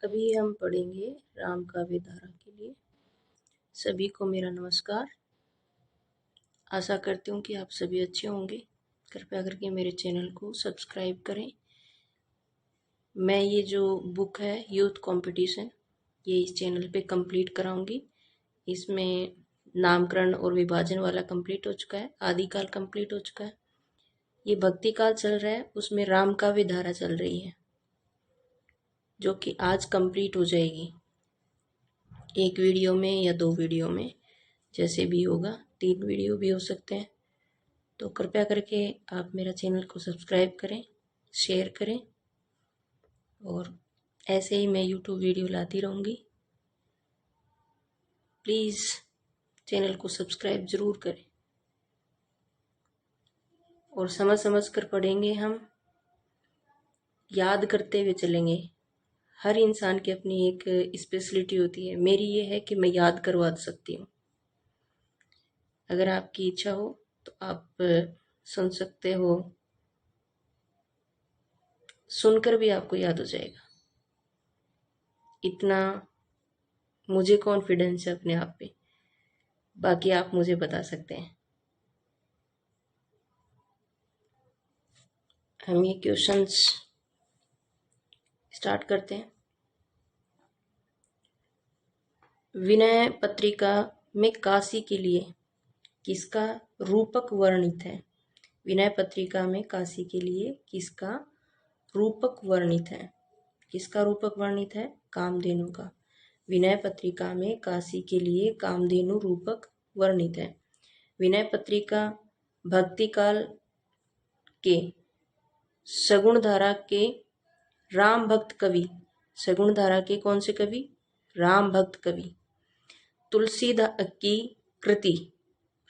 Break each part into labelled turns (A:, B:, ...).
A: अभी हम पढ़ेंगे राम काव्य धारा के लिए। सभी को मेरा नमस्कार। आशा करती हूँ कि आप सभी अच्छे होंगे। कृपया करके मेरे चैनल को सब्सक्राइब करें। मैं ये जो बुक है यूथ कंपटीशन, ये इस चैनल पे कंप्लीट कराऊंगी। इसमें नामकरण और विभाजन वाला कंप्लीट हो चुका है, आदिकाल कंप्लीट हो चुका है। ये भक्ति काल चल रहा है, उसमें राम काव्य धारा चल रही है जो कि आज कंप्लीट हो जाएगी। एक वीडियो में या 2 वीडियो में, जैसे भी होगा, 3 वीडियो भी हो सकते हैं। तो कृपया करके आप मेरा चैनल को सब्सक्राइब करें, शेयर करें और ऐसे ही मैं यूट्यूब वीडियो लाती रहूँगी। प्लीज़ चैनल को सब्सक्राइब ज़रूर करें और समझ कर पढ़ेंगे। हम याद करते हुए चलेंगे। हर इंसान की अपनी एक स्पेशलिटी होती है। मेरी ये है कि मैं याद करवा सकती हूँ। अगर आपकी इच्छा हो तो आप सुन सकते हो, सुनकर भी आपको याद हो जाएगा। इतना मुझे कॉन्फिडेंस है अपने आप पे। बाकी आप मुझे बता सकते हैं। हम ये क्वेश्चंस स्टार्ट करते हैं। विनय पत्रिका में काशी के लिए किसका रूपक वर्णित है? विनय पत्रिका में काशी के लिए किसका रूपक वर्णित है? किसका रूपक वर्णित है? कामधेनु का। विनय पत्रिका में काशी के लिए कामधेनु रूपक वर्णित है। विनय पत्रिका भक्ति काल के सगुण धारा के राम भक्त कवि, सगुण धारा के कौन से कवि? राम भक्त कवि तुलसी की कृति,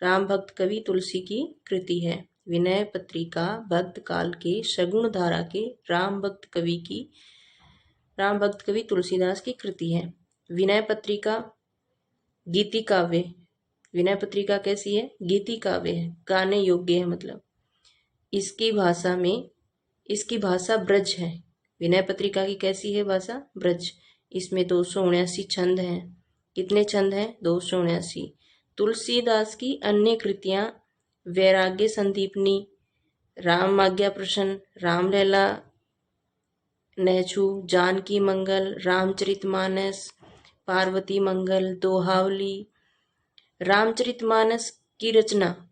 A: राम भक्त कवि तुलसी की कृति है। विनय पत्रिका भक्त काल के सगुण धारा के राम भक्त कवि तुलसीदास की कृति है। विनय पत्रिका गीति काव्य, विनय पत्रिका कैसी है? गीति काव्य है, गाने योग्य है। मतलब इसकी भाषा ब्रज है। विनय पत्रिका की कैसी है भाषा? ब्रज। इसमें 279 छंद हैं। कितने छंद हैं? 279। तुलसीदास की अन्य कृतियां वैराग्य संदीपनी, राम आज्ञा प्रश्न, रामलला नैछू, जानकी मंगल, रामचरितमानस, पार्वती मंगल, दोहावली। रामचरितमानस की रचना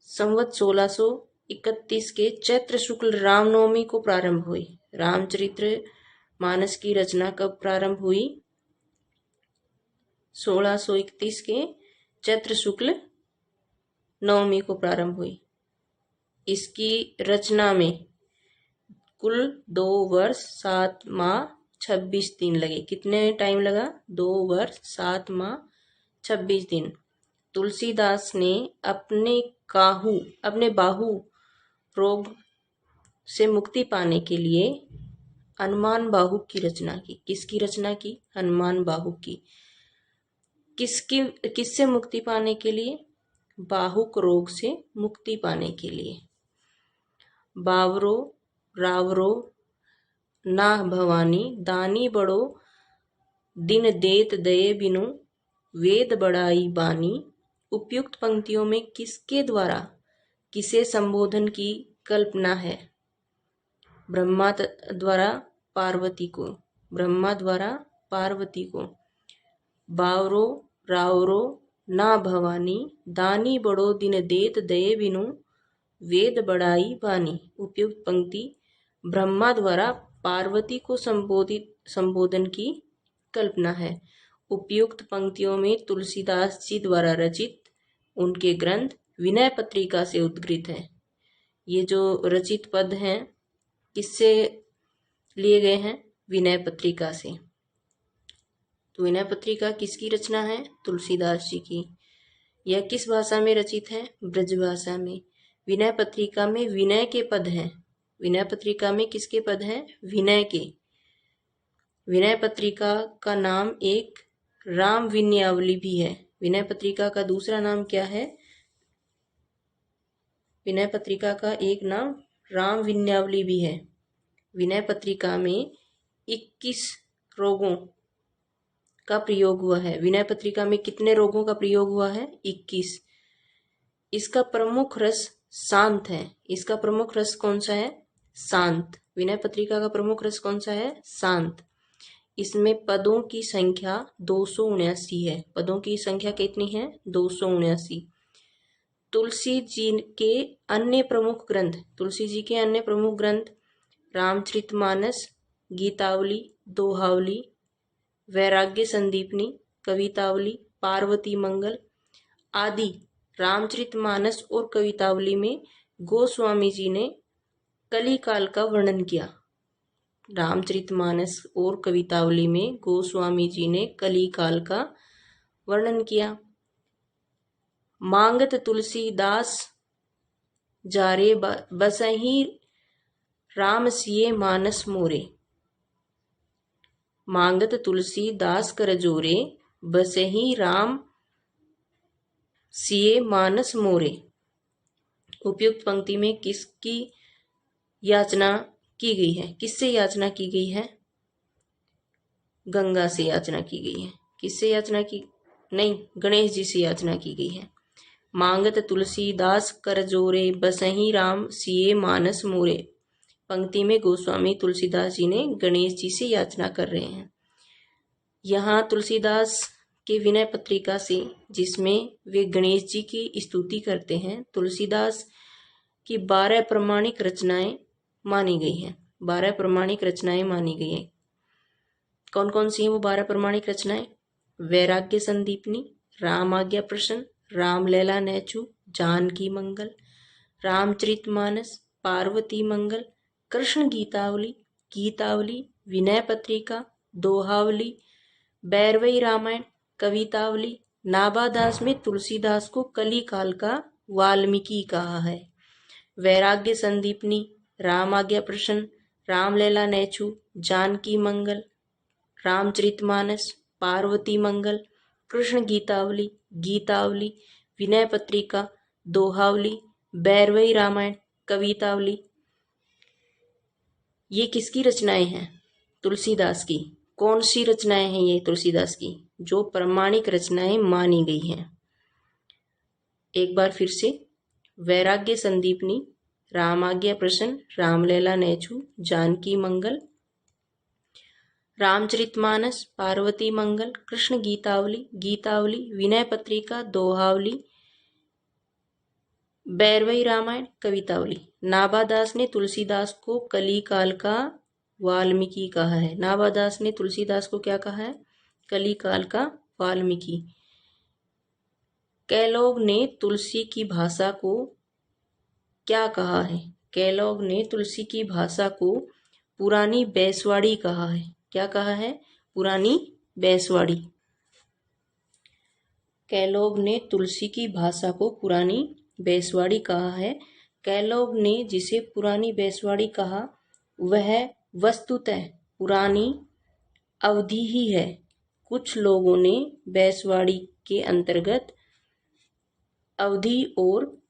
A: संवत 1631 के चैत्र शुक्ल रामनवमी को प्रारंभ हुई। रामचरित्र मानस की रचना कब प्रारंभ हुई? 1631 के चैत्र शुक्ल नवमी को प्रारंभ हुई। इसकी रचना में कुल 2 वर्ष 7 माह 26 दिन लगे। कितने टाइम लगा? 2 वर्ष 7 माह 26 दिन। तुलसीदास ने अपने बाहु रोग से मुक्ति पाने के लिए हनुमान बाहु की रचना की। किसकी रचना की? हनुमान बाहु की। किससे मुक्ति पाने के लिए? बाहुक रोग से मुक्ति पाने के लिए। बावरो रावरो ना भवानी, दानी बड़ो दिन देत दये बिनु, वेद बड़ाई बानी। उपयुक्त पंक्तियों में किसके द्वारा किसे संबोधन की कल्पना है? ब्रह्मा द्वारा पार्वती को, ब्रह्मा द्वारा पार्वती को। बावरो रावरो ना भवानी, दानी बड़ो दिन देत दये बिनु, वेद बड़ाई बानी। उपयुक्त पंक्ति ब्रह्मा द्वारा पार्वती को संबोधन की कल्पना है। उपयुक्त पंक्तियों में तुलसीदास जी द्वारा रचित उनके ग्रंथ विनय पत्रिका से उद्धृत है। ये जो रचित पद हैं किससे लिए गए हैं? विनय पत्रिका से। तो विनय पत्रिका किसकी रचना है? तुलसीदास जी की। यह किस भाषा में रचित है? ब्रज भाषा में। विनय पत्रिका में विनय के पद हैं। विनय पत्रिका में किसके पद हैं? विनय के। विनय पत्रिका का नाम एक राम विनयावली भी है। विनय पत्रिका का दूसरा नाम क्या है? विनय पत्रिका का एक नाम राम विनयावली भी है। विनय पत्रिका में 21 रोगों का प्रयोग हुआ है। विनय पत्रिका में कितने रोगों का प्रयोग हुआ है? 21। इसका प्रमुख रस शांत है। इसका प्रमुख रस कौन सा है? शांत। विनय पत्रिका का प्रमुख रस कौन सा है? शांत। इसमें पदों की संख्या 279 है। पदों की संख्या कितनी है? 279। तुलसी जी के अन्य प्रमुख ग्रंथ, तुलसी जी के अन्य प्रमुख ग्रंथ रामचरितमानस, गीतावली, दोहावली, वैराग्य संदीपनी, कवितावली, पार्वती मंगल आदि। रामचरितमानस और कवितावली में गोस्वामी जी ने कली काल का वर्णन किया। रामचरितमानस और कवितावली में गोस्वामी जी ने कली काल का वर्णन किया। मांगत तुलसीदास जारे बसहि राम सिए मानस मोरे। मांगत तुलसीदास कर जोरे बसहि राम सिए मानस मोरे। उपयुक्त पंक्ति में किसकी याचना की गई है? किससे याचना की गई है? गंगा से याचना की गई है। किससे याचना की? नहीं, गणेश जी से याचना की गई है। मांगत तुलसीदास कर जोरे बसहि राम सिए मानस मोरे। पंक्ति में गोस्वामी तुलसीदास जी ने गणेश जी से याचना कर रहे हैं। यहाँ तुलसीदास के विनय पत्रिका से, जिसमें वे गणेश जी की स्तुति करते हैं, तुलसीदास की 12 प्रमाणिक रचनाएं मानी गई हैं। 12 प्रमाणिक रचनाएं मानी गई हैं। कौन कौन सी हैं वो 12 प्रमाणिक रचनाएं? वैराग्य संदीपनी, राम आज्ञा प्रश्न, राम लैला नैचू, जानकी मंगल, रामचरितमानस, पार्वती मंगल, कृष्ण गीतावली, गीतावली, विनय पत्रिका, दोहावली, बैरवई रामायण, कवितावली। नाबादास में तुलसीदास को कली काल का वाल्मीकि कहा है। वैराग्य संदीपनी, राम आज्ञा प्रश्न, राम लैला नैचू, जानकी मंगल, रामचरितमानस, पार्वती मंगल, कृष्ण गीतावली, गीतावली, विनय पत्रिका, दोहावली, बैरवई रामायण, कवितावली। ये किसकी रचनाएं हैं? तुलसीदास की। कौन सी रचनाएं हैं ये तुलसीदास की? जो प्रमाणिक रचनाएं मानी गई हैं। एक बार फिर से, वैराग्य संदीपनी, राम आज्ञा प्रश्न, राम लैला नैचू, जानकी मंगल, रामचरितमानस, पार्वती मंगल, कृष्ण गीतावली, गीतावली, विनय पत्रिका, दोहावली, बैरवई रामायण, कवितावली। नाबादास ने तुलसीदास को कली काल का वाल्मीकि कहा है। नाबादास ने तुलसीदास को क्या कहा है? कली काल का वाल्मीकि। कैलोग ने तुलसी की भाषा को क्या कहा है? कैलोग ने तुलसी की भाषा को पुरानी बैसवाड़ी कहा है। क्या कहा है? पुरानी बैसवाड़ी। कैलोग ने तुलसी की भाषा को पुरानी बैसवाड़ी कहा है। कैलोग ने जिसे पुरानी बैसवाड़ी कहा, वह वस्तुतः पुरानी अवधि ही है। कुछ लोगों ने बैसवाड़ी के अंतर्गत अवधि और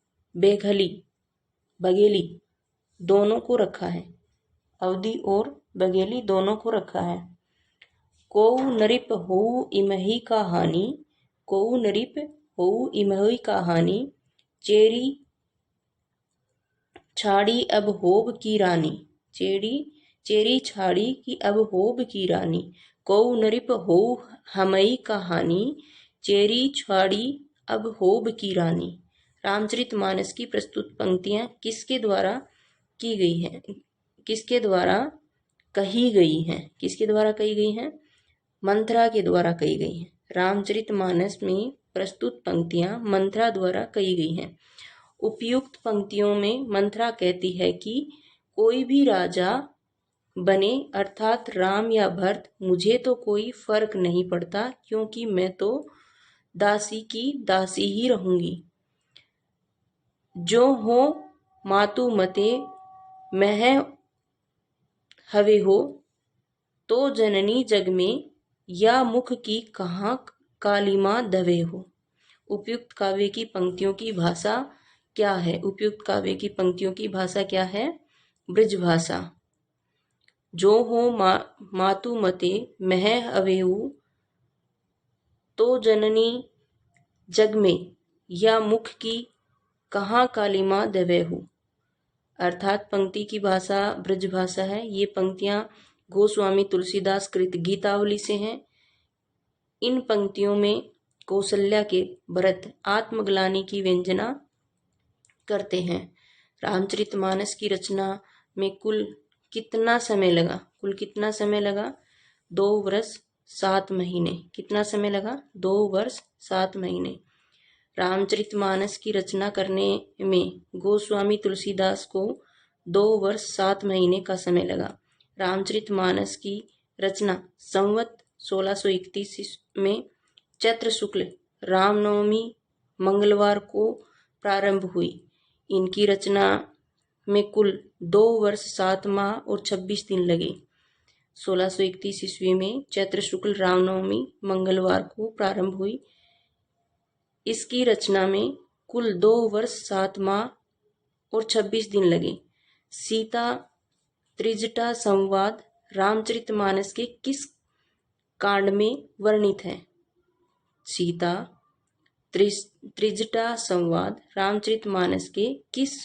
A: बघेली दोनों को रखा है। अवधि और बघेली दोनों को रखा है। कोउ नरिप होउ इमही का हानि, कोउ नरिप होउ इमही का हानि, चेरी छाड़ी अब होब की रानी, चेरी छाड़ी की अब होब की रानी, कोउ नरिप होउ हमई का हानि, चेरी छाड़ी अब होब की रानी। रामचरितमानस की प्रस्तुत पंक्तियां किसके द्वारा की गई हैं? किसके द्वारा कही गई हैं? किसके द्वारा कही गई हैं? मंथरा के द्वारा कही गई हैं। रामचरितमानस में प्रस्तुत पंक्तियां मंथरा द्वारा कही गई हैं। उपयुक्त पंक्तियों में मंथरा कहती है कि कोई भी राजा बने, अर्थात राम या भरत, मुझे तो कोई फर्क नहीं पड़ता, क्योंकि मैं तो दासी की दासी ही रहूंगी। जो हो मातु मते मह हवे हो, तो जननी जग में या मुख की कहाँ कालिमा दवे हो। उपयुक्त काव्य की पंक्तियों की भाषा क्या है? उपयुक्त काव्य की पंक्तियों की भाषा क्या है? ब्रज भाषा। जो हो मातु मते मह अवेहु, तो जननी जग में या मुख की कहाँ कालिमा दवेहु। अर्थात पंक्ति की भाषा ब्रज भाषा है। ये पंक्तियां गोस्वामी तुलसीदास कृत गीतावली से हैं। इन पंक्तियों में कौशल्या के भरत आत्मग्लानि की व्यंजना करते हैं। रामचरितमानस की रचना में कुल कितना समय लगा? 2 वर्ष 7 महीने। कितना समय लगा? 2 वर्ष 7 महीने। रामचरितमानस की रचना करने में गोस्वामी तुलसीदास को 2 वर्ष 7 महीने का समय लगा। रामचरितमानस की रचना संवत 1631 में चैत्र शुक्ल रामनवमी मंगलवार को प्रारंभ हुई। इनकी रचना में कुल 2 वर्ष 7 माह और 26 दिन लगे। 1631 ईस्वी में चैत्र शुक्ल रामनवमी मंगलवार को प्रारंभ हुई। इसकी रचना में कुल 2 वर्ष 7 माह और 26 दिन लगे। सीता त्रिजटा संवाद रामचरितमानस के किस कांड में वर्णित है? सीता त्रिजटा संवाद रामचरितमानस के किस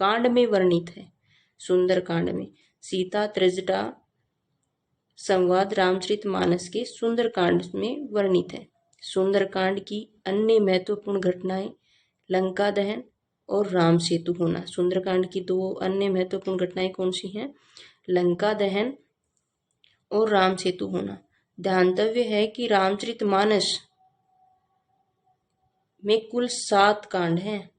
A: कांड में वर्णित है? सुंदर कांड में। सीता त्रिजटा संवाद रामचरितमानस के सुंदर कांड में वर्णित है। सुंदरकांड की अन्य महत्वपूर्ण घटनाएं लंका दहन और राम सेतु होना। सुंदरकांड की 2 अन्य महत्वपूर्ण घटनाएं कौन सी हैं? लंका दहन और राम सेतु होना। ध्यातव्य है कि रामचरितमानस में कुल 7 कांड हैं।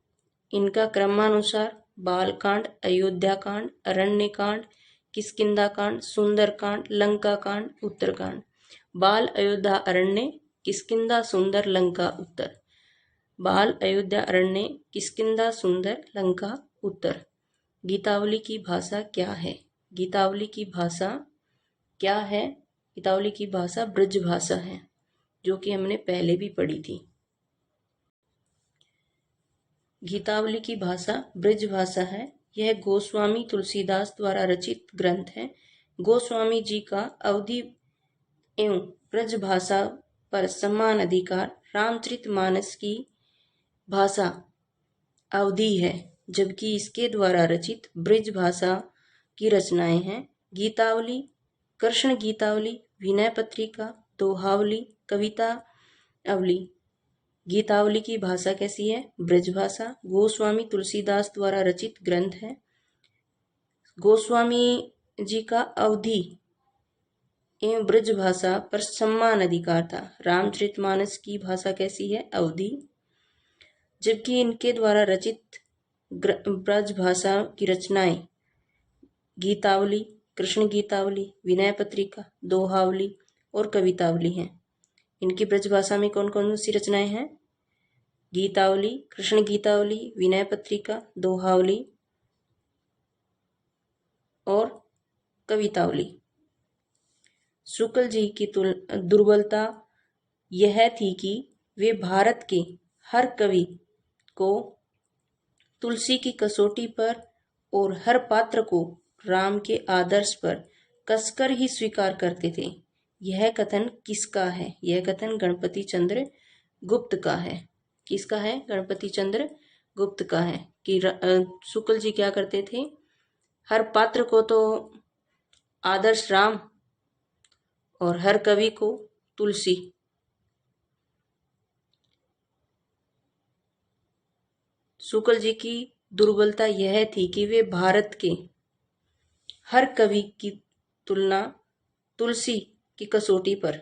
A: इनका क्रमानुसार बालकांड, अयोध्याकांड, अरण्यकांड, किष्किंधाकांड, सुंदरकांड, लंकाकांड, उत्तरकांड। बाल, अयोध्या, अरण्य, किष्किंधा, सुंदर, लंका, उत्तर। बाल, अयोध्या, अरण्य, किष्किंधा, सुंदर, लंका, उत्तर। गीतावली की भाषा क्या है? गीतावली की भाषा क्या है? गीतावली की भाषा ब्रज भाषा है, जो कि हमने पहले भी पढ़ी थी। गीतावली की भाषा ब्रज भाषा है। यह गोस्वामी तुलसीदास द्वारा रचित ग्रंथ है। गोस्वामी जी का अवधि एवं ब्रज भाषा पर समान अधिकार रामचरितमानस की भाषा अवधि है, जबकि इसके द्वारा रचित ब्रज भाषा की रचनाएं हैं गीतावली, कृष्ण गीतावली, विनय पत्रिका, दोहावली, कविता अवली। गीतावली की भाषा कैसी है? ब्रज भाषा। गोस्वामी तुलसीदास द्वारा रचित ग्रंथ है। गोस्वामी जी का अवधि एवं ब्रज भाषा पर समान अधिकार था। रामचरितमानस की भाषा कैसी है? अवधि। जबकि इनके द्वारा रचित ब्रज भाषा की रचनाएं गीतावली, कृष्ण गीतावली, विनय पत्रिका, दोहावली और कवितावली हैं। इनकी ब्रज भाषा में कौन कौन सी रचनाएं हैं? गीतावली, कृष्ण गीतावली, विनय पत्रिका, दोहावली और कवितावली। शुक्ल जी की दुर्बलता यह थी कि वे भारत के हर कवि को तुलसी की कसौटी पर और हर पात्र को राम के आदर्श पर कसकर ही स्वीकार करते थे। यह कथन किसका है? यह कथन गणपति चंद्र गुप्त का है। किसका है? गणपति चंद्र गुप्त का है कि शुक्ल जी क्या करते थे? हर पात्र को तो आदर्श राम और हर कवि को तुलसी। शुक्ल जी की दुर्बलता यह थी कि वे भारत के हर कवि की तुलना तुलसी की कसौटी पर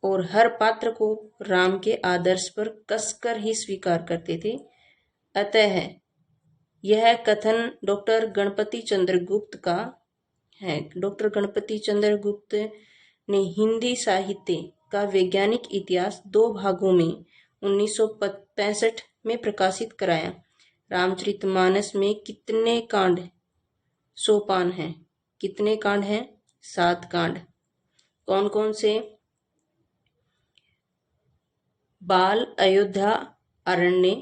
A: और हर पात्र को राम के आदर्श पर कसकर ही स्वीकार करते थे। अतः यह कथन डॉक्टर गणपति चंद्र गुप्त का है। डॉक्टर गणपति चंद्र गुप्त ने हिंदी साहित्य का वैज्ञानिक इतिहास 2 भागों में 1965 में प्रकाशित कराया। रामचरितमानस में कितने कांड सोपान हैं? कितने कांड हैं? 7 कांड। कौन कौन से? बाल, अयोध्या, अरण्य,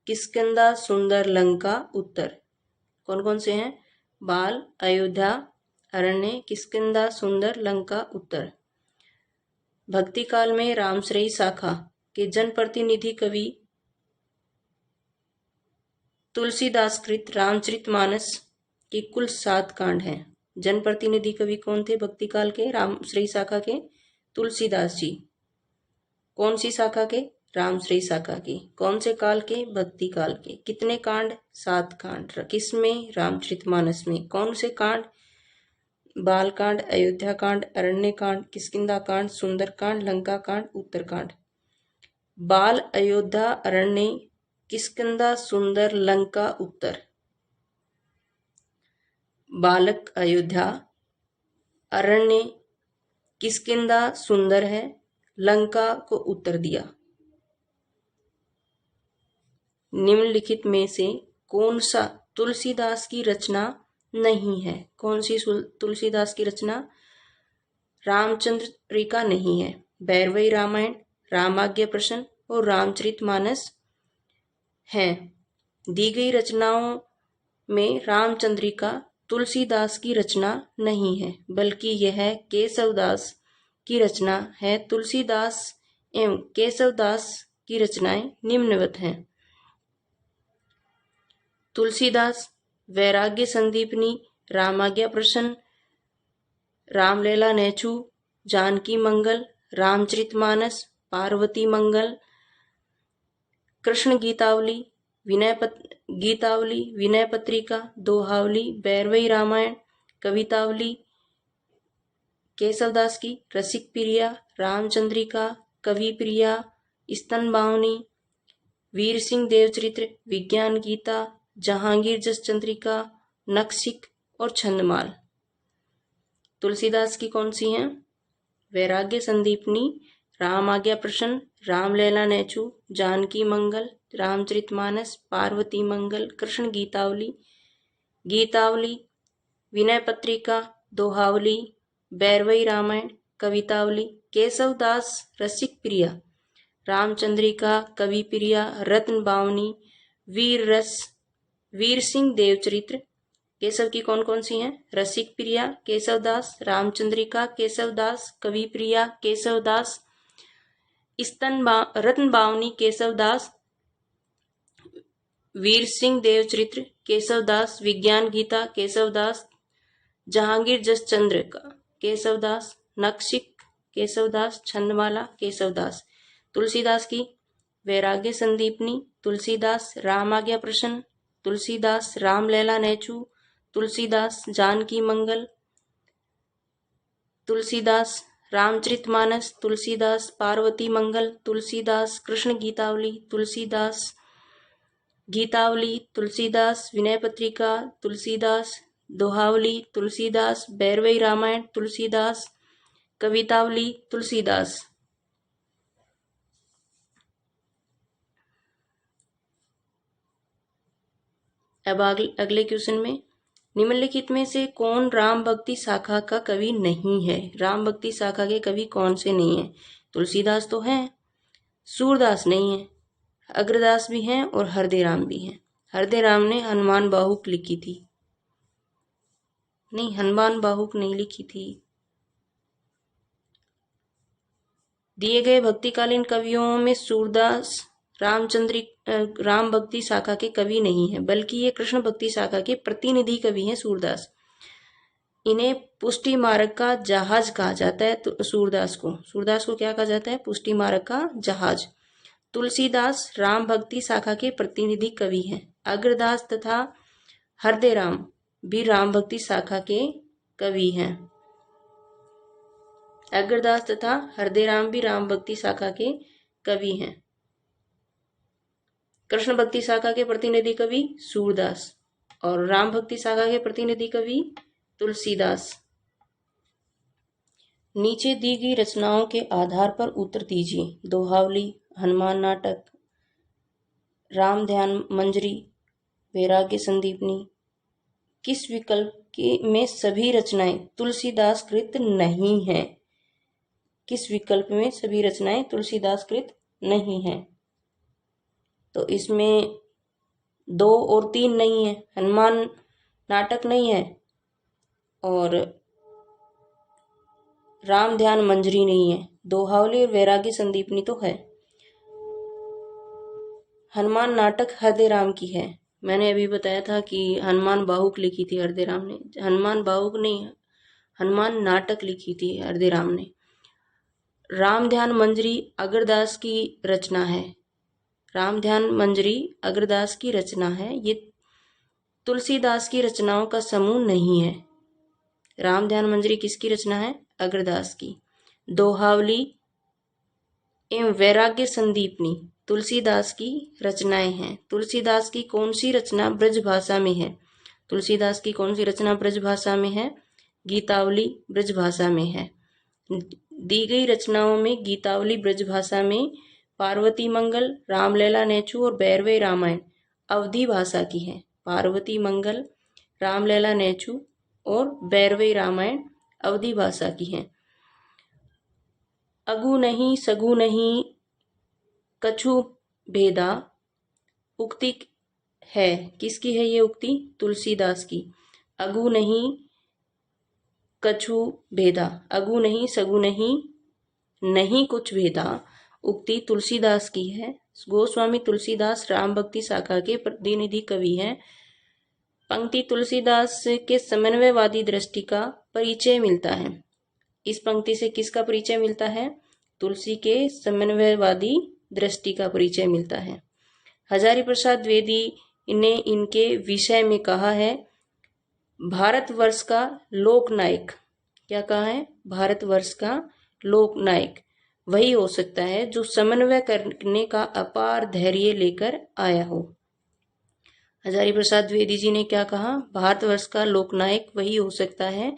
A: किष्किंधा, सुंदर, लंका, उत्तर। कौन कौन से हैं? बाल, अयोध्या, अरण्य, किष्किंधा, सुंदर, लंका, उत्तर। भक्ति काल में रामश्रेयी शाखा के जनप्रतिनिधि कवि तुलसीदास कृत रामचरितमानस की कुल 7 कांड हैं। जनप्रतिनिधि कवि कौन थे भक्ति काल के? रामश्रेयी शाखा के तुलसीदास जी। कौन सी शाखा के? रामश्रेयी शाखा की। कौन से काल के? भक्ति काल के। कितने कांड? 7 कांड। किसमें? रामचरितमानस में। कौन से कांड? बाल कांड, अयोध्या कांड, अरण्य कांड, किष्किंधा कांड, सुंदर कांड, लंका कांड, उत्तर कांड। बाल, अयोध्या, अरण्य, किष्किंधा, सुंदर, लंका, उत्तर। बालक अयोध्या, अरण्य, किष्किंधा, सुंदर है, लंका को उत्तर दिया। निम्नलिखित में से कौन सा तुलसीदास की रचना नहीं है? कौन सी तुलसीदास की रचना? रामचंद्रिका नहीं है। भैरवी रामायण, रामाज्ञा प्रश्न और रामचरितमानस हैं। दी गई रचनाओं में रामचंद्रिका तुलसीदास की रचना नहीं है, बल्कि यह केशवदास की रचना है। तुलसीदास एवं केशवदास की रचनाएं निम्नवत हैं। तुलसीदास वैराग्य संदीपनी, रामाज्ञा प्रश्न, रामलीला नेचू, जानकी मंगल, रामचरितमानस, पार्वती मंगल, कृष्ण गीतावली, विनय पत्रिका, दोहावली, भैरवी रामायण, कवितावली केशवदास की, रसिक प्रिया, रामचंद्रिका, कवि प्रिया, स्तनबावनी, वीर सिंह देवचरित्र, विज्ञान गीता, जहांगीर जस चंद्रिका, नखशिख और छंदमाल। तुलसीदास की कौन सी हैं? वैराग्य संदीपनी, रामाज्ञा प्रश्न, रामलीला नेचू, जानकी मंगल, रामचरितमानस, पार्वती मंगल, कृष्ण गीतावली, विनय पत्रिका, दोहावली, भैरवी रामायण, कवितावली। केशवदास रसिक प्रिया, रामचंद्रिका, कवि प्रिया, रत्न बावनी, वीर सिंह देवचरित्र। केशव की कौन कौन सी हैं? रसिक प्रिया केशवदास, रामचंद्रिका केशवदास, कवि प्रिया केशवदास, रत्न बावनी केशवदास, वीर सिंह देवचरित्र केशवदास, विज्ञान गीता केशवदास, जहांगीर जस चंद्र केशवदास, नखशिख केशवदास, छंदमाला केशवदास। तुलसीदास की वैराग्य संदीपनी, तुलसीदास रामाज्ञा प्रश्न, तुलसीदास रामलीला नेचू, तुलसीदास जानकी मंगल, तुलसीदास रामचरितमानस, तुलसीदास पार्वती मंगल, तुलसीदास कृष्ण गीतावली, तुलसीदास विनय पत्रिका, तुलसीदास दोहावली, तुलसीदास भैरवी रामायण, तुलसीदास कवितावली, तुलसीदास। अब अगले क्वेश्चन में, निम्नलिखित में से कौन राम भक्ति शाखा का कवि नहीं है? राम भक्ति शाखा के कवि कौन से नहीं है? तुलसीदास तो हैं, सूरदास नहीं है, अग्रदास भी हैं और हरदेराम भी हैं। हरदेराम ने हनुमान बाहुक लिखी थी। नहीं, हनुमान बाहुक नहीं लिखी थी। दिए गए भक्तिकालीन कवियों में सूरदास राम भक्ति शाखा के कवि नहीं है, बल्कि ये कृष्ण भक्ति शाखा के प्रतिनिधि कवि हैं सूरदास। इन्हें पुष्टि मार्ग का जहाज कहा जाता है। तो सूरदास को क्या कहा जाता है? पुष्टि मार्ग का जहाज। तुलसीदास राम भक्ति शाखा के प्रतिनिधि कवि हैं। अग्रदास तथा हरदेराम भी राम भक्ति शाखा के कवि हैं। अग्रदास तथा हरदेराम भी राम भक्ति शाखा के कवि हैं। कृष्ण भक्ति शाखा के प्रतिनिधि कवि सूरदास और राम भक्ति शाखा के प्रतिनिधि कवि तुलसीदास। नीचे दी गई रचनाओं के आधार पर उत्तर दीजिए। दोहावली, हनुमान नाटक, राम ध्यान मंजरी, वैराग्य संदीपनी। किस विकल्प में सभी रचनाएं तुलसीदास कृत नहीं है? किस विकल्प में सभी रचनाएं तुलसीदास कृत नहीं है? तो इसमें 2 और 3 नहीं है। हनुमान नाटक नहीं है, और राम ध्यान मंजरी नहीं है। दोहावली और वैरागी संदीपनी तो है। हनुमान नाटक हृदय राम की है। मैंने अभी बताया था कि हनुमान बाहुक लिखी थी हृदय राम ने। हनुमान बाहुक नहीं, हनुमान नाटक लिखी थी हृदय राम ने। राम ध्यान मंजरी अग्रदास की रचना है। राम ध्यान मंजरी अग्रदास की रचना है। ये तुलसीदास की रचनाओं का समूह नहीं है। राम ध्यान मंजरी किसकी रचना है? अग्रदास की। दोहावली एवं वैराग्य संदीपनी तुलसीदास की रचनाएं हैं। तुलसीदास की कौन सी रचना ब्रज भाषा में है? तुलसीदास की कौन सी रचना ब्रज भाषा में है? गीतावली ब्रज भाषा में है। दी गई रचनाओं में गीतावली ब्रज भाषा में पार्वती मंगल, रामलला नेचू और भैरवी रामायण अवधी भाषा की है। पार्वती मंगल, रामलला नेचू और भैरवी रामायण अवधी भाषा की है। अगु नहीं सगु नहीं कछु भेदा उक्ति है। किसकी है ये उक्ति? तुलसीदास की। अगु नहीं कछु भेदा, अगु नहीं सगु नहीं, नहीं कुछ भेदा उक्ति तुलसीदास की है। गोस्वामी तुलसीदास राम भक्ति शाखा के प्रतिनिधि कवि हैं। पंक्ति तुलसीदास के समन्वयवादी दृष्टि का परिचय मिलता है। इस पंक्ति से किसका परिचय मिलता है? तुलसी के समन्वयवादी दृष्टि का परिचय मिलता है। हजारी प्रसाद द्विवेदी ने इनके विषय में कहा है, भारतवर्ष का लोकनायक। क्या कहा है? भारतवर्ष का लोकनायक वही हो सकता है जो समन्वय करने का अपार धैर्य लेकर आया हो। हजारी प्रसाद द्विवेदी जी ने क्या कहा? भारतवर्ष का लोकनायक वही हो सकता है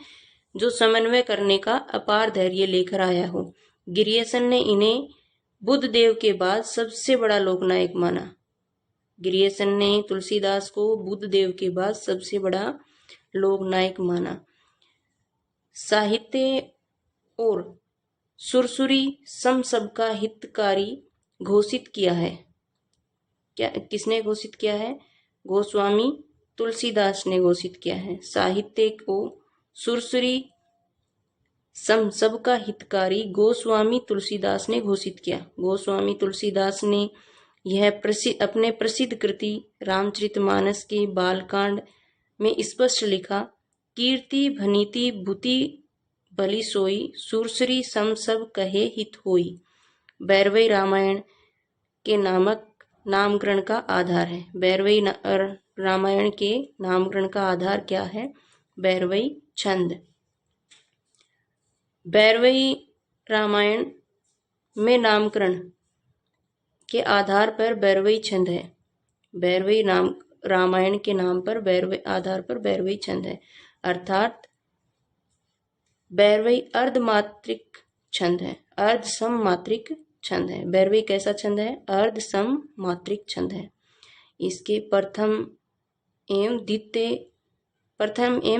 A: जो समन्वय करने का अपार धैर्य लेकर आया हो। गिरियसन ने इन्हें बुद्ध देव के बाद सबसे बड़ा लोकनायक माना। गिरियसन ने तुलसीदास को बुद्ध देव के बाद सबसे बड़ा लोकनायक माना। साहित्य और सुरसुरी सम सबका हितकारी घोषित किया है। क्या किसने घोषित किया है? गोस्वामी तुलसीदास ने घोषित किया है। साहित्य को सुरसुरी सम सबका हितकारी गोस्वामी तुलसीदास ने घोषित किया। गोस्वामी तुलसीदास ने यह अपने प्रसिद्ध कृति रामचरितमानस के बालकांड में स्पष्ट लिखा, कीर्ति भनीति भूति भली सोई, सुरसुरी सम सब कहे हित होई। भैरवी रामायण के नामकरण का आधार है। भैरवी रामायण के नामकरण का आधार क्या है? भैरवी छंद। भैरवी रामायण में नामकरण के आधार पर भैरवी छंद है। भैरवी रामायण के नाम पर आधार पर भैरवी छंद है, अर्थात भैरवी अर्धमात्रिक छंद है, अर्ध सम मात्रिक छंद है। भैरवी कैसा छंद है? अर्ध सम मात्रिक छंद है। इसके प्रथम एवं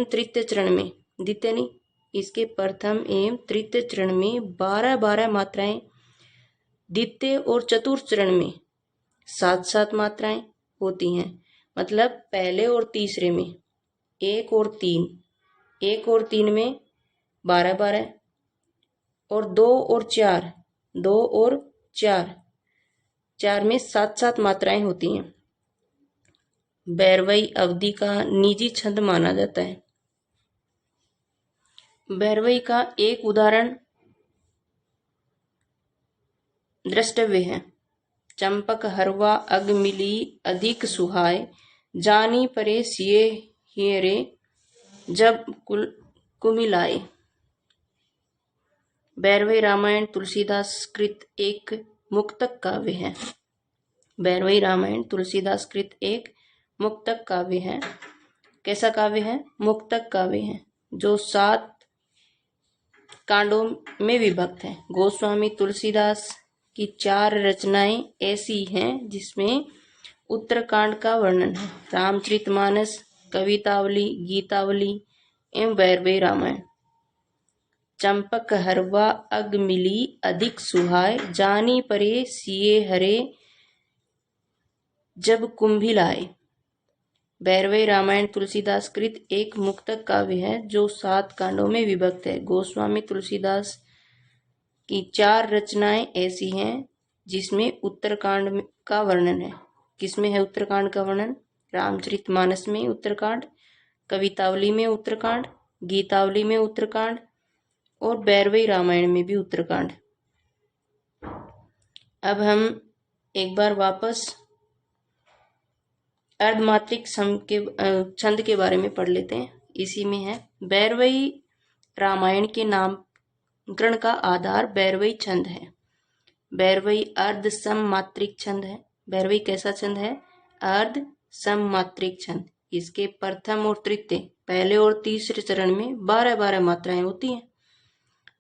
A: तृतीय चरण में, द्वितीय नहीं, इसके प्रथम एवं तृतीय चरण में 12-12 मात्राएं, द्वितीय और चतुर्थ चरण में 7-7 मात्राएं होती हैं। मतलब पहले और तीसरे में 1 और 3 में 12-12 और 2 और 4 में 7-7 मात्राएं होती हैं। भैरवी अवधि का निजी छंद माना जाता है। भैरवी का एक उदाहरण द्रष्टव्य है। चंपक हरवा अग मिली अधिक सुहाय, जानी परे सिए हियरे जब कुमिलाए। भैरवी रामायण तुलसीदास कृत एक मुक्तक काव्य है। भैरवी रामायण तुलसीदास कृत एक मुक्तक काव्य है। कैसा काव्य है? मुक्तक काव्य है, जो 7 कांडों में विभक्त है। गोस्वामी तुलसीदास की 4 रचनाएं ऐसी हैं जिसमें उत्तरकांड का वर्णन है। रामचरितमानस, कवितावली, गीतावली एवं भैरवी रामायण। चंपक हरवा अग मिली अधिक सुहाय, जानी परे सिए हरे जब कुंभिलाए। भैरवी रामायण तुलसीदास कृत एक मुक्तक काव्य है जो 7 कांडों में विभक्त है। गोस्वामी तुलसीदास की 4 रचनाएं ऐसी हैं जिसमें उत्तरकांड का वर्णन है। किसमें है उत्तरकांड का वर्णन? रामचरितमानस में उत्तरकांड, कवितावली में उत्तरकांड, गीतावली में उत्तरकांड और भैरवी रामायण में भी उत्तरकांड। अब हम एक बार वापस अर्धमात्रिक छंद के बारे में पढ़ लेते हैं। इसी में है भैरवी रामायण के नामकरण का आधार भैरवी छंद है। भैरवी अर्ध सममात्रिक छंद है। भैरवी कैसा छंद है? अर्ध सममात्रिक छंद। इसके प्रथम और तृतीय, पहले और तीसरे चरण में 12-12 मात्राएं होती हैं।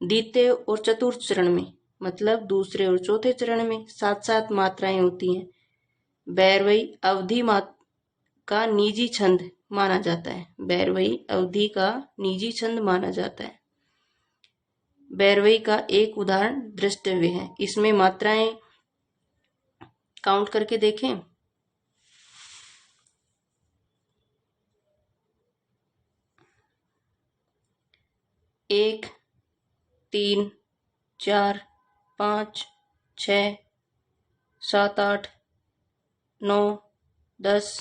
A: द्वितीय और चतुर्थ चरण में, मतलब दूसरे और चौथे चरण में 7-7 मात्राएं होती हैं। भैरवी अवधि का निजी छंद माना जाता है। भैरवी अवधि का निजी छंद माना जाता है। भैरवी का एक उदाहरण द्रष्टव्य है। इसमें मात्राएं काउंट करके देखें। 1, 3, 4, 5, 6, 7, 8, 9, 10,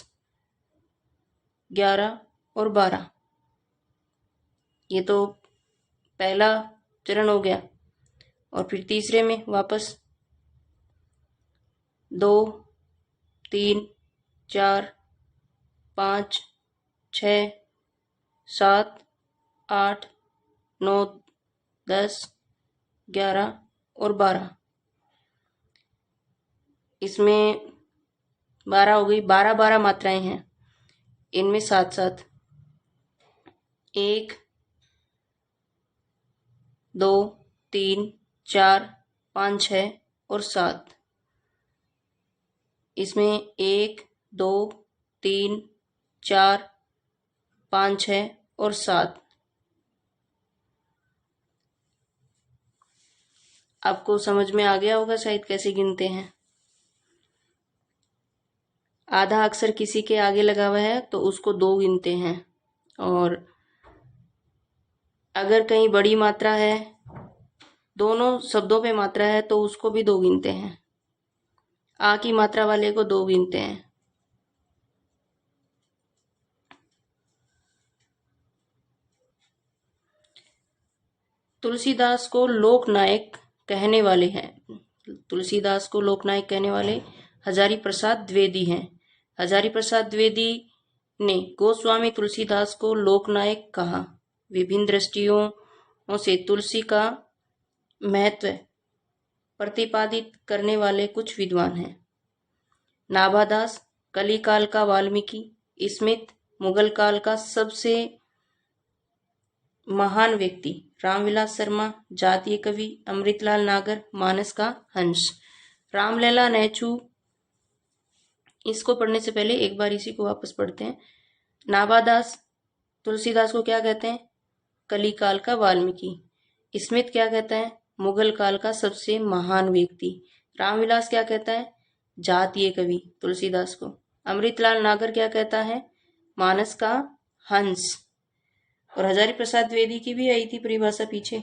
A: 11 और 12। ये तो पहला चरण हो गया। और फिर तीसरे में वापस 2, 3, 4, 5, 6, 7, 8, 9, 10, 11 और 12। इसमें 12 हो गई। 12-12 मात्राएं हैं। इनमें 7-7, 1, 2, 3, 4, 5, 6 और 7। इसमें 1, 2, 3, 4, 5, 6 और 7। आपको समझ में आ गया होगा शायद कैसे गिनते हैं। आधा अक्षर किसी के आगे लगा हुआ है तो उसको 2 गिनते हैं, और अगर कहीं बड़ी मात्रा है, दोनों शब्दों पे मात्रा है, तो उसको भी 2 गिनते हैं। आ की मात्रा वाले को 2 गिनते हैं। तुलसीदास को लोकनायक कहने वाले हैं। तुलसीदास को लोकनायक कहने वाले हजारी प्रसाद द्विवेदी हैं। हजारी प्रसाद द्विवेदी ने गोस्वामी तुलसीदास को लोकनायक कहा। विभिन्न दृष्टियों से तुलसी का महत्व प्रतिपादित करने वाले कुछ विद्वान हैं। नाभादास कलिकाल का वाल्मीकि, स्मिथ मुगल काल का सबसे महान व्यक्ति, रामविलास शर्मा जातीय कवि, अमृतलाल नागर मानस का हंस, रामलला नेचू। इसको पढ़ने से पहले एक बार इसी को वापस पढ़ते हैं। नाभादास तुलसीदास को क्या कहते हैं? कलिकाल का वाल्मीकि। स्मिथ क्या कहता है? मुगल काल का सबसे महान व्यक्ति। रामविलास क्या कहता है? जातीय कवि तुलसीदास को। अमृतलाल नागर क्या कहता है? मानस का हंस। और हजारी प्रसाद द्विवेदी की भी आई थी परिभाषा पीछे।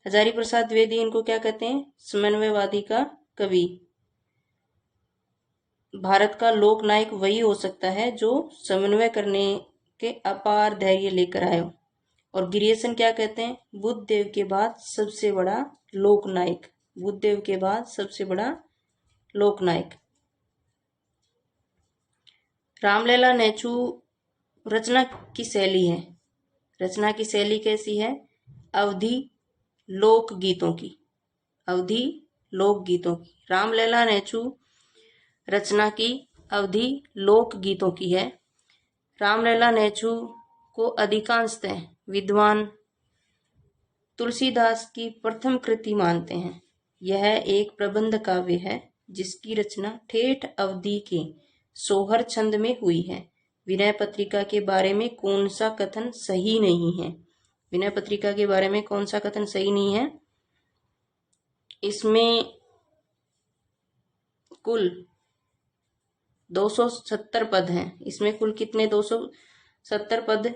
A: हजारी प्रसाद द्विवेदी इनको क्या कहते हैं? समन्वयवादी का कवि। भारत का लोकनायक वही हो सकता है जो समन्वय करने के अपार धैर्य लेकर आए हो। और गिरियसन क्या कहते हैं? बुद्धदेव के बाद सबसे बड़ा लोकनायक। बुद्धदेव के बाद सबसे बड़ा लोकनायक। रामलला नेचू रचना की शैली है। रचना की शैली कैसी है? अवधि लोकगीतों की। अवधि लोकगीतों की। रामलला नेचू रचना की अवधि लोकगीतों की है। रामलला नेचू को अधिकांशतः विद्वान तुलसीदास की प्रथम कृति मानते हैं। यह एक प्रबंध काव्य है जिसकी रचना ठेठ अवधि के सोहर छंद में हुई है। विनय पत्रिका के बारे में कौन सा कथन सही नहीं है? विनय पत्रिका के बारे में कौन सा कथन सही नहीं है? इसमें कुल 270 पद हैं। इसमें कुल कितने 270 पद?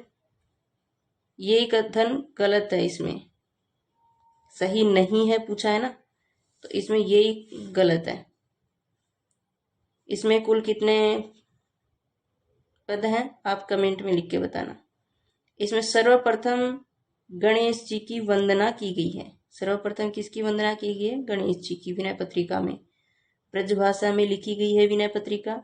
A: ये कथन गलत है, इसमें सही नहीं है पूछा है ना, तो इसमें यही गलत है। इसमें कुल कितने पद हैं आप कमेंट में लिख के बताना। इसमें सर्वप्रथम गणेश जी की वंदना की गई है। सर्वप्रथम किसकी वंदना की गई है? गणेश जी की, विनय पत्रिका में। ब्रजभाषा में लिखी गई है विनय पत्रिका।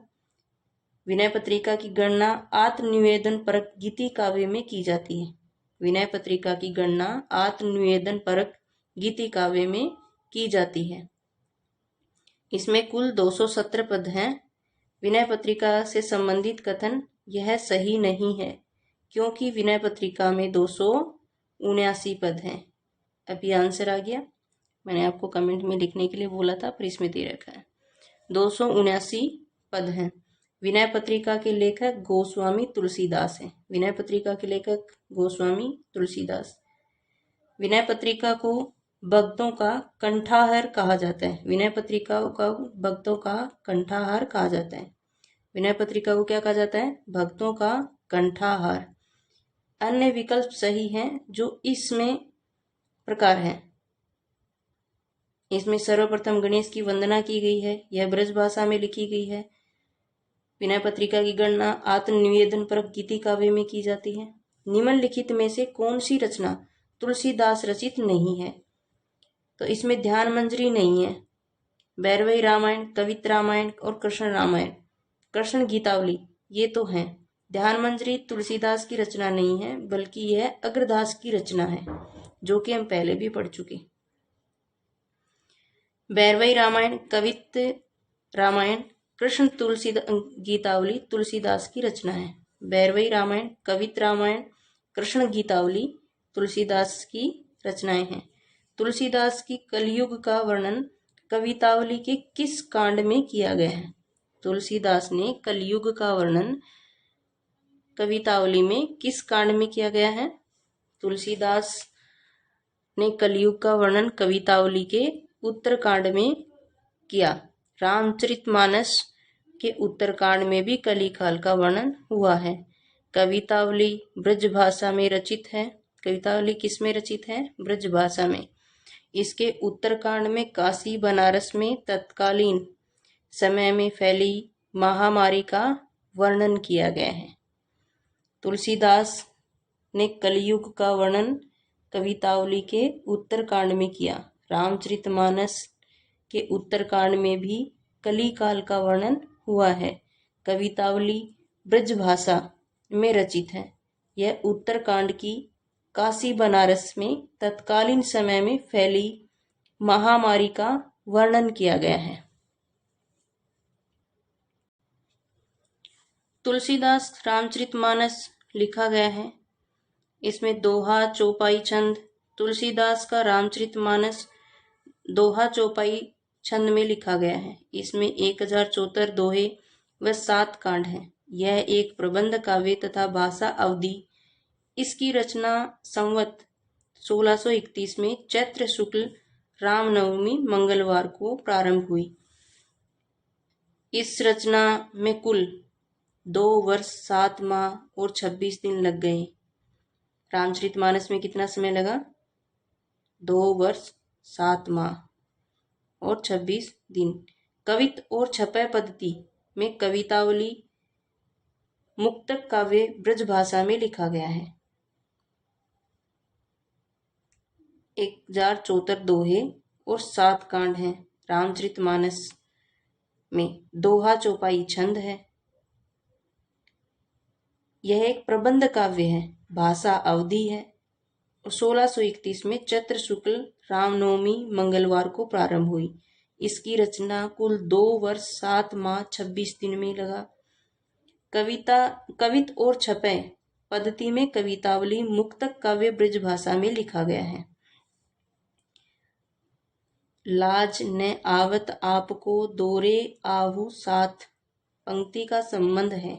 A: विनय पत्रिका की गणना आत्मनिवेदन परक गीति काव्य में की जाती है। विनय पत्रिका की गणना आत्मनिवेदन परक गीति काव्य में की जाती है। इसमें कुल 270 पद हैं। विनय पत्रिका से संबंधित कथन यह सही नहीं है, क्योंकि विनय पत्रिका में 279 पद हैं। अभी आंसर आ गया, मैंने आपको कमेंट में लिखने के लिए बोला था पर इसमें दे रखा है। 279 पद हैं। विनय पत्रिका के लेखक गोस्वामी तुलसीदास हैं। विनय पत्रिका के लेखक गोस्वामी तुलसीदास। विनय पत्रिका को भक्तों का कंठाहार कहा जाता है। विनय पत्रिका को भक्तों का कंठाहार कहा जाता है। विनय पत्रिका को क्या कहा जाता है? भक्तों का कंठाहार। अन्य विकल्प सही हैं जो इसमें प्रकार है। इसमें सर्वप्रथम गणेश की वंदना की गई है, यह ब्रज भाषा में लिखी गई है। विनय पत्रिका की गणना आत्मनिवेदन परक गीति काव्य में की जाती है। निम्नलिखित में से कौन सी रचना तुलसीदास रचित नहीं है? तो इसमें ध्यान मंजरी नहीं है। भैरवी रामायण, कवित रामायण और कृष्ण रामायण, कृष्ण गीतावली ये तो हैं। ध्यान मंजरी तुलसीदास की रचना नहीं है, बल्कि यह अग्रदास की रचना है, जो कि हम पहले भी पढ़ चुके। भैरवी रामायण, कवित रामायण, कृष्ण तुलसी गीतावली तुलसीदास की रचना है। भैरवी रामायण, कवित रामायण, कृष्ण गीतावली तुलसीदास की रचनाएं हैं। तुलसीदास की कलयुग का वर्णन कवितावली के किस कांड में किया गया है? तुलसीदास ने कलयुग का वर्णन कवितावली में किस कांड में किया गया है? तुलसीदास ने कलयुग का वर्णन कवितावली के उत्तरकांड में किया। रामचरितमानस के उत्तरकांड में भी कलिकाल का वर्णन हुआ है। कवितावली ब्रजभाषा में रचित है। कवितावली किस में रचित है? ब्रजभाषा में। इसके उत्तरकांड में काशी बनारस में तत्कालीन समय में फैली महामारी का वर्णन किया गया है। तुलसीदास ने कलयुग का वर्णन कवितावली के उत्तरकांड में किया। रामचरितमानस के उत्तरकांड में भी कलिकाल का वर्णन हुआ है। कवितावली ब्रजभाषा में रचित है। यह उत्तरकांड की काशी बनारस में तत्कालीन समय में फैली महामारी का वर्णन किया गया है। तुलसीदास रामचरितमानस लिखा गया है। इसमें दोहा चौपाई छंद। तुलसीदास का रामचरितमानस दोहा चौपाई छंद में लिखा गया है। इसमें 1074 दोहे व 7 कांड हैं। यह एक प्रबंध काव्य तथा भाषा अवधि। इसकी रचना संवत 1631 में चैत्र शुक्ल रामनवमी मंगलवार को प्रारंभ हुई। इस रचना में कुल 2 वर्ष 7 माह और 26 दिन लग गए। रामचरितमानस में कितना समय लगा? 2 वर्ष 7 माह और 26 दिन। कवित और छपय पद्धति में कवितावली मुक्तक काव्य ब्रजभाषा में लिखा गया है। 1074 दोहे और 7 कांड हैं। रामचरितमानस में दोहा चौपाई छंद है। यह एक प्रबंध काव्य है, भाषा अवधि है। 1631 में चैत्र शुक्ल रामनवमी मंगलवार को प्रारंभ हुई। इसकी रचना कुल 2 वर्ष 7 माह 26 दिन में लगा। कवित और छपय पद्धति में कवितावली मुक्तक काव्य ब्रजभाषा में लिखा गया है। लाज न आवत आपको दोरे आहू साथ पंक्ति का संबंध है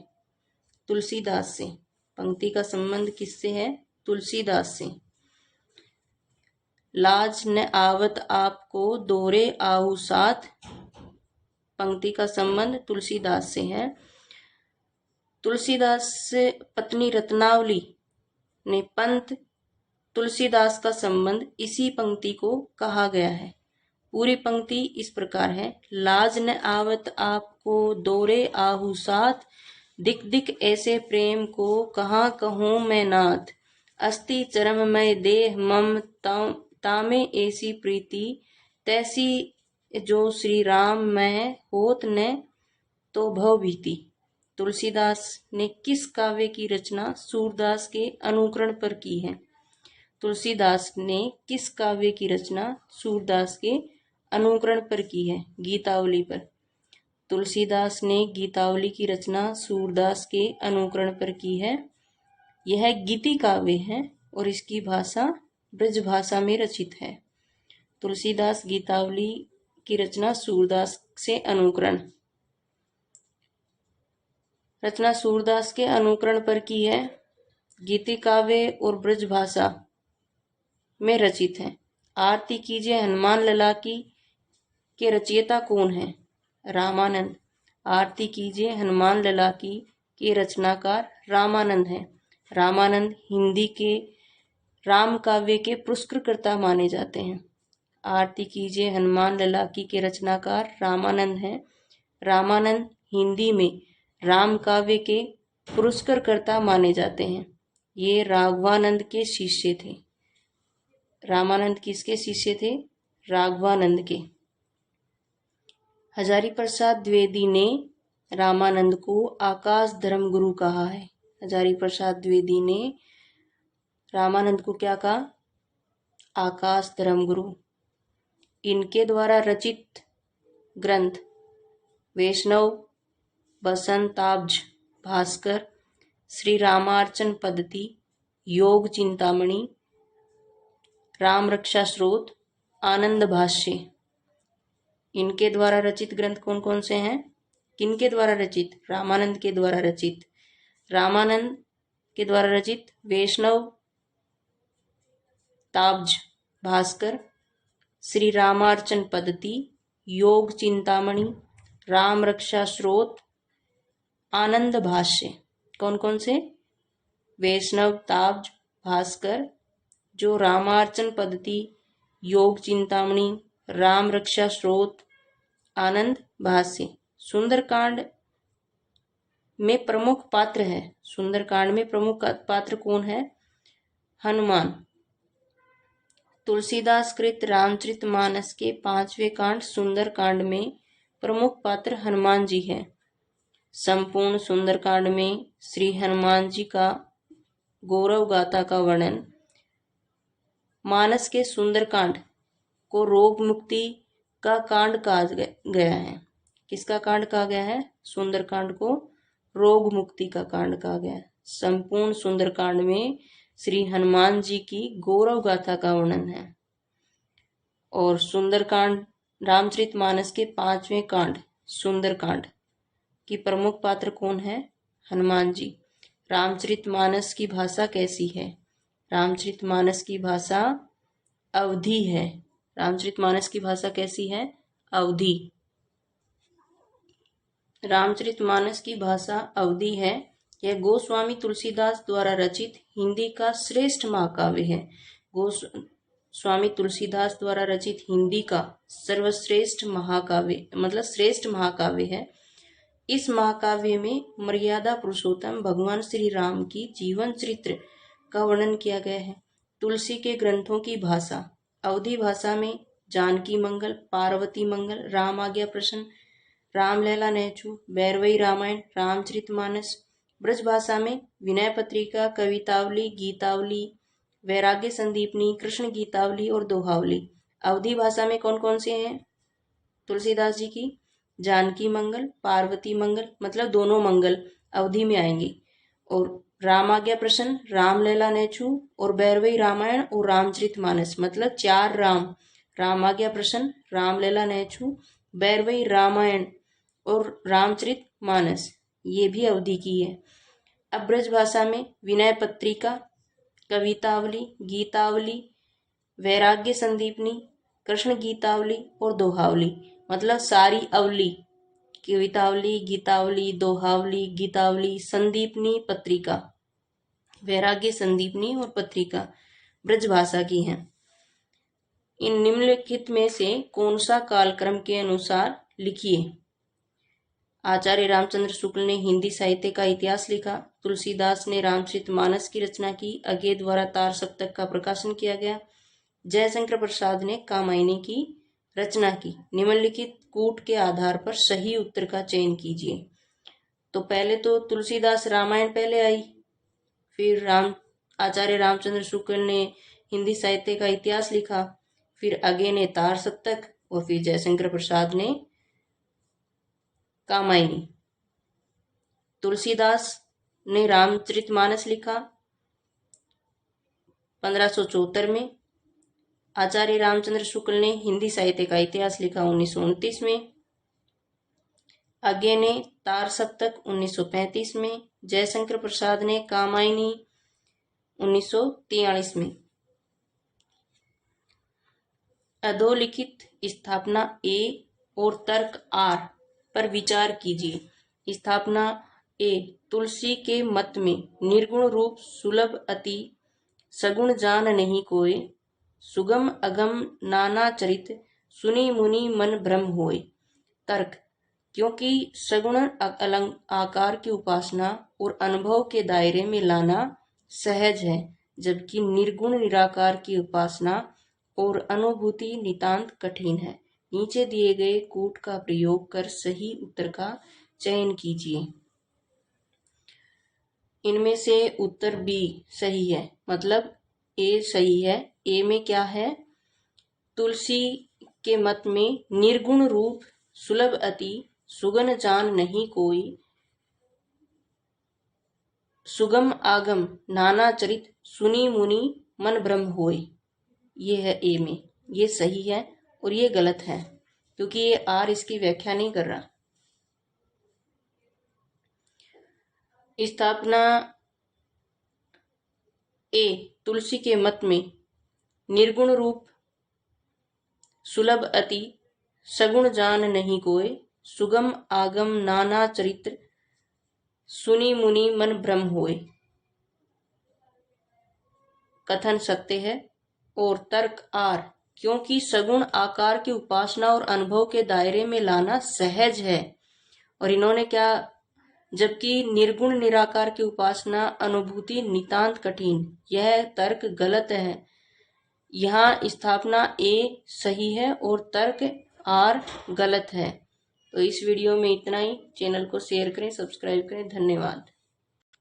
A: तुलसीदास से। पंक्ति का संबंध किससे है? तुलसीदास से। लाज न आवत आपको दोरे आहू साथ पंक्ति का संबंध तुलसीदास से है। तुलसीदास से पत्नी रत्नावली ने पंत तुलसीदास का संबंध इसी पंक्ति को कहा गया है। पूरी पंक्ति इस प्रकार है। लाज न आवत आपको दोरे आहू साथ, दिक दिक ऐसे प्रेम को कहाँ कहूँ मैं नाथ। अस्ति चरममय देह मम तामे ऐसी प्रीति, तैसी जो श्री राम में होत न तो भव भीति। तुलसीदास ने किस काव्य की रचना सूरदास के अनुकरण पर की है? तुलसीदास ने किस काव्य की रचना सूरदास के अनुकरण पर की है? गीतावली पर। तुलसीदास ने गीतावली की रचना सूरदास के अनुकरण पर की है। यह गीति काव्य है और इसकी भाषा ब्रज भाषा में रचित है। तुलसीदास गीतावली की रचना सूरदास से अनुकरण, रचना सूरदास के अनुकरण पर की है। गीति काव्य और ब्रज भाषा में रचित है। आरती कीजिए हनुमान लला की के रचयिता कौन है? रामानंद। आरती कीजिए हनुमान लला की के रचनाकार रामानंद है। रामानंद हिंदी के राम काव्य के पुरस्कृतकर्ता माने जाते हैं। आरती कीजिए हनुमान लला की के रचनाकार रामानंद हैं। रामानंद हिंदी में राम काव्य के पुरस्कृतकर्ता माने जाते हैं। ये राघवानंद के शिष्य थे। रामानंद किसके शिष्य थे? राघवानंद के। हजारी प्रसाद द्विवेदी ने रामानंद को आकाश धर्म गुरु कहा है। हजारी प्रसाद द्विवेदी ने रामानंद को क्या कहा? आकाश धर्म गुरु। इनके द्वारा रचित ग्रंथ वैष्णव बसंताब्ज भास्कर, श्री रामार्चन पद्धति, योग चिंतामणि, राम रक्षा स्रोत, आनंद भाष्य, इनके द्वारा रचित ग्रंथ कौन कौन से हैं? किनके द्वारा रचित? रामानंद के द्वारा रचित। रामानंद के द्वारा रचित वैष्णव ताब्ज भास्कर, श्री रामार्चन पद्धति, योग चिंतामणि, राम रक्षा स्रोत, आनंद भाष्य। कौन कौन से? वैष्णव ताब्ज भास्कर, जो रामार्चन पद्धति, योग चिंतामणि, राम रक्षा स्रोत, आनंद भाष्य। सुंदरकांड में प्रमुख पात्र है। सुंदरकांड में प्रमुख पात्र कौन है? हनुमान। तुलसीदास कृत रामचरितमानस के 5वें कांड सुंदरकांड में प्रमुख पात्र हनुमान जी हैं। संपूर्ण सुंदरकांड में श्री हनुमान जी का गौरव गाथा का वर्णन। मानस के सुंदरकांड को रोग मुक्ति का कांड कहा गया है। किसका कांड कहा गया है? सुंदरकांड को रोग मुक्ति का कांड कहा गया है। संपूर्ण सुंदरकांड में श्री हनुमान जी की गौरव गाथा का वर्णन है। और सुंदरकांड रामचरितमानस के 5वें कांड सुंदरकांड की प्रमुख पात्र कौन है? हनुमान जी। रामचरितमानस की भाषा कैसी है? रामचरितमानस की भाषा अवधी है। रामचरितमानस की भाषा कैसी है? अवधी। रामचरितमानस की भाषा अवधी है। यह गोस्वामी तुलसीदास द्वारा रचित हिंदी का श्रेष्ठ महाकाव्य है। गोस्वामी तुलसीदास द्वारा रचित हिंदी का सर्वश्रेष्ठ महाकाव्य मतलब श्रेष्ठ महाकाव्य है। इस महाकाव्य में मर्यादा पुरुषोत्तम भगवान श्री राम की जीवन चरित्र का वर्णन किया गया है। तुलसी के ग्रंथों की भाषा अवधी भाषा में जानकी मंगल, पार्वती मंगल, राम आज्ञा प्रसन्न, रामलला नेचू, भैरवी रामायण, रामचरितमानस। ब्रज भाषा में विनय पत्रिका, कवितावली, गीतावली, वैराग्य संदीपनी, कृष्ण गीतावली और दोहावली। अवधी भाषा में कौन कौन से हैं तुलसीदास जी की? जानकी मंगल, पार्वती मंगल मतलब दोनों मंगल अवधि में आएंगी, और राम आज्ञा प्रसन्न, रामलला नेचू और भैरवी रामायण और रामचरितमानस मतलब 4 राम, राम आज्ञा प्रसन्न, रामलला नेचू, भैरवी रामायण और रामचरितमानस, ये भी अवधि की है। अब ब्रज भाषा में विनय पत्रिका, कवितावली, गीतावली, वैराग्य संदीपनी, कृष्ण गीतावली और दोहावली मतलब सारी अवली कवितावली, गीतावली, दोहावली, गीतावली, संदीपनी, पत्रिका। वैराग्य, संदीपनी और पत्रिका ब्रजभाषा की हैं। इन निम्नलिखित में से कौन सा कालक्रम के अनुसार लिखिए। आचार्य रामचंद्र शुक्ल ने हिंदी साहित्य का इतिहास लिखा। तुलसीदास ने रामचरितमानस की रचना की। अज्ञे द्वारा तार सप्तक का प्रकाशन किया गया। जयशंकर प्रसाद ने कामायनी की रचना की। निम्नलिखित कूट के आधार पर सही उत्तर का चयन कीजिए। तो पहले तो तुलसीदास रामायण पहले आई, फिर आचार्य रामचंद्र शुक्ल ने हिंदी साहित्य का इतिहास लिखा, फिर अज्ञे ने तार सप्तक और फिर जयशंकर प्रसाद ने कामायनी। तुलसीदास ने रामचरितमानस लिखा 1574 में। आचार्य रामचंद्र शुक्ल ने हिंदी साहित्य का इतिहास लिखा 1929 में। अज्ञे ने तार सप्तक 1935 में। जयशंकर प्रसाद ने कामायनी 1943 में। अधोलिखित स्थापना ए और तर्क आर पर विचार कीजिए। स्थापना ए, तुलसी के मत में निर्गुण रूप सुलभ अति सगुण जान नहीं कोय, सुगम अगम नाना चरित सुनी मुनि मन भ्रम होय। तर्क, क्योंकि सगुण आकार की उपासना और अनुभव के दायरे में लाना सहज है, जबकि निर्गुण निराकार की उपासना और अनुभूति नितांत कठिन है। नीचे दिए गए कूट का प्रयोग कर सही उत्तर का चयन कीजिए। इनमें से उत्तर बी सही है, मतलब ए सही है। ए में क्या है? तुलसी के मत में निर्गुण रूप सुलभ अति सुगन जान नहीं कोई, सुगम आगम नाना चरित सुनी मुनि मन भ्रम होय। ये है ए में, ये सही है और ये गलत है क्योंकि ये आर इसकी व्याख्या नहीं कर रहा। स्थापना ए, तुलसी के मत में निर्गुण रूप सुलभ अति सगुण जान नहीं कोय, सुगम आगम नाना चरित्र सुनी मुनि मन भ्रम होय। कथन सत्य है। और तर्क आर, क्योंकि सगुण आकार की उपासना और अनुभव के दायरे में लाना सहज है। और इन्होंने क्या, जबकि निर्गुण निराकार की उपासना अनुभूति नितांत कठिन, यह तर्क गलत है। यहाँ स्थापना ए सही है और तर्क आर गलत है। तो इस वीडियो में इतना ही। चैनल को शेयर करें, सब्सक्राइब करें। धन्यवाद।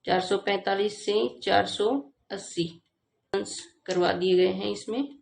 A: 445 से 480 करवा दिए गए हैं इसमें।